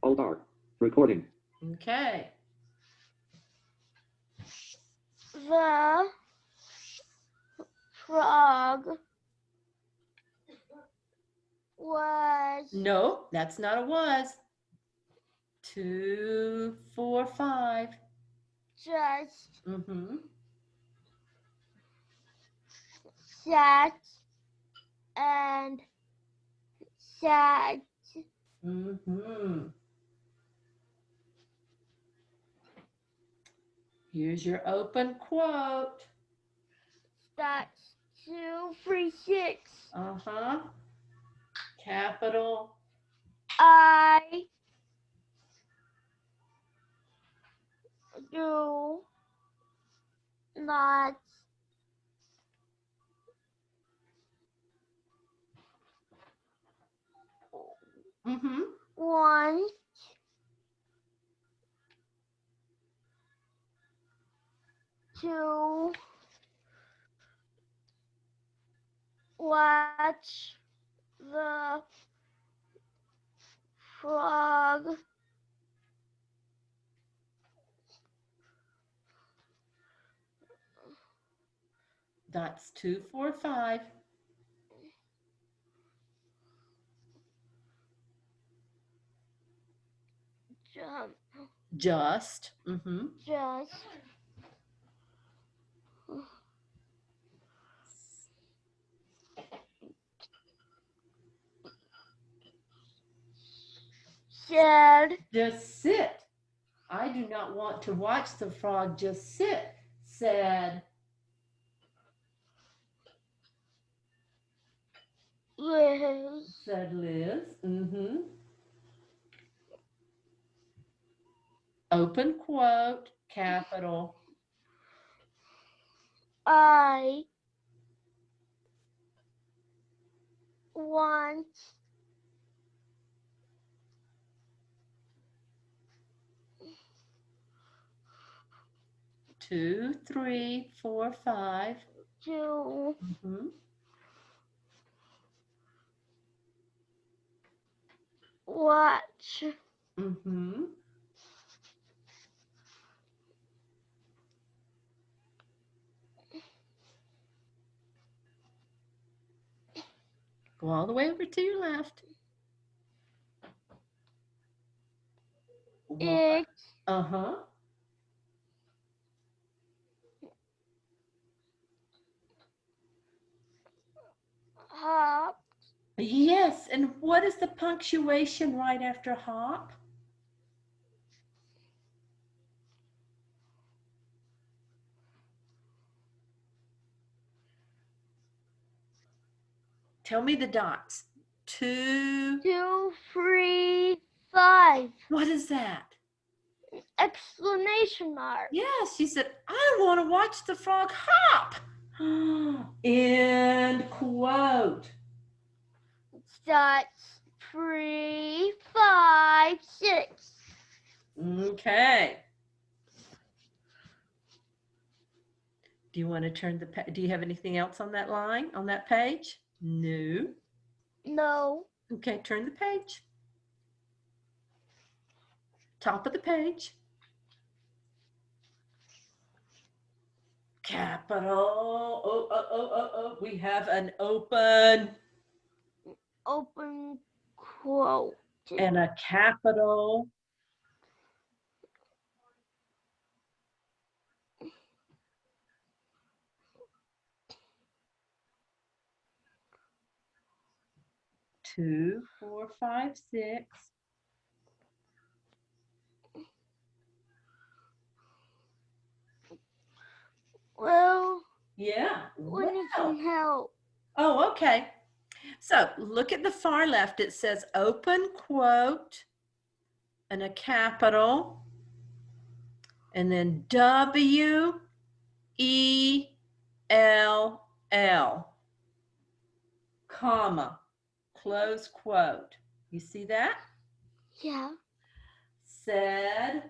Alt R. Recording. Okay. The frog was No, that's not a was. 2, 4, 5. just Mm-hmm. sat and sat. Mm-hmm. Here's your open quote. That's 2, 3, 6. Uh-huh. Capital. I do not Mm-hmm. want to watch the frog That's 2, 4, 5. jump. Just. Mm-hmm. Just said Just sit. I do not want to watch the frog just sit, said Liz. said Liz. Mm-hmm. Open quote, capital. I want 2, 3, 4, 5. to Mm-hmm. watch Mm-hmm. Go all the way over to your left. it Uh-huh. hop Yes, and what is the punctuation right after hop? Tell me the dots. 2. 2, 3, 5. What is that? Exclamation mark. Yes, she said, I want to watch the frog hop. End quote. That's 3, 5, 6. Okay. Do you want to turn do you have anything else on that line, on that page? No. No. Okay, turn the page. Top of the page. Capital. Oh. We have an open Quote. and a capital. Two, 4, 5, 6. Well, Yeah. we need some help. Oh, okay. So look at the far left. It says open quote and a capital, and then W-E-L-L, comma, close quote. You see that? Yeah. Said.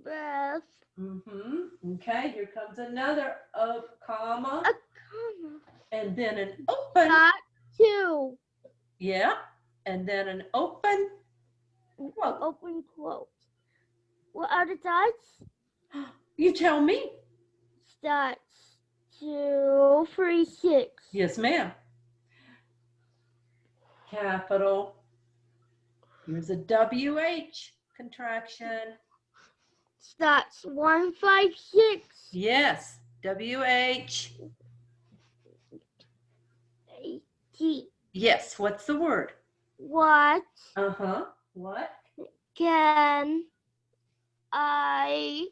Beth. Okay, here comes another comma. A comma. And then an open. Got 2. Yeah. And then an open quote. Open quote. What are the dots? You tell me. Dots. 2, 3, 6. Yes, ma'am. Capital. Here's a WH contraction. Dots. 1, 5, 6. Yes, WH. T. Yes, what's the word? What What? can I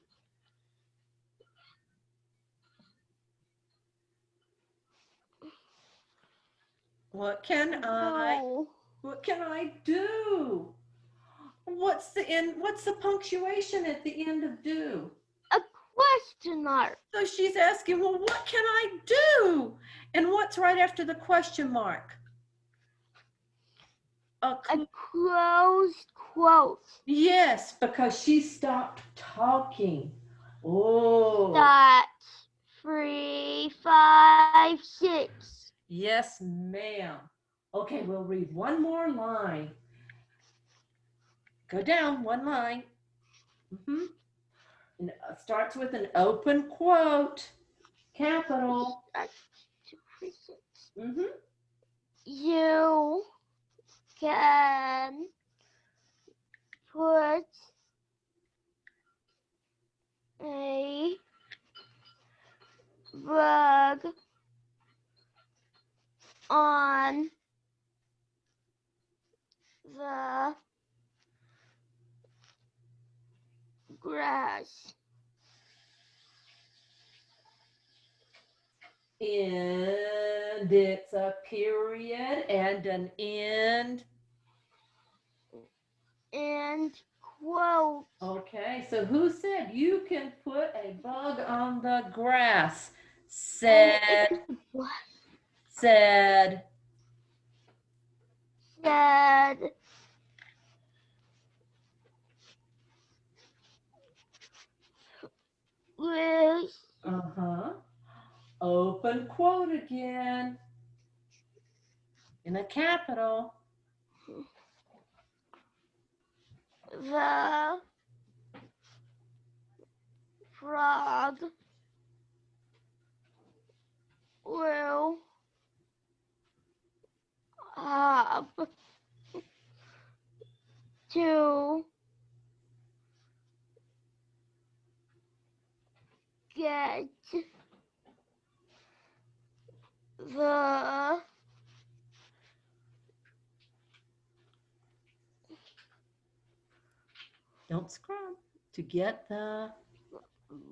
What can do? what can I do? What's the punctuation at the end of do? A question mark. So she's asking, well, what can I do? And what's right after the question mark? A closed quote. Yes, because she stopped talking. Oh. Dots. 3, 5, 6. Yes, ma'am. Okay, we'll read one more line. Go down one line. And it starts with an open quote, capital. You can put a rug on the grass. And it's a period and an end. And quote. Okay, so who said you can put a bug on the grass? Said with open quote again in a capital. the frog will have to get the Don't scrub. To get the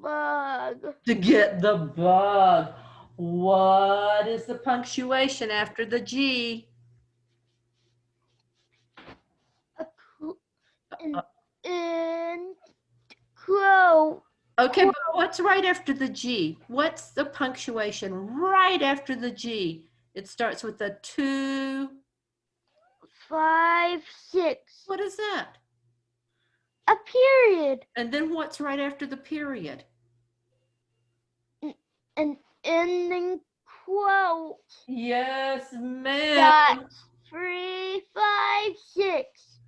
bug. To get the bug. What is the punctuation after the G? In quote. Okay, but what's right after the G? What's the punctuation right after the G? It starts with a 2, 5, 6. What is that? A period. And then what's right after the period? An ending quote. Yes, ma'am. Dots. 3, 5, 6.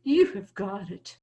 You have got it.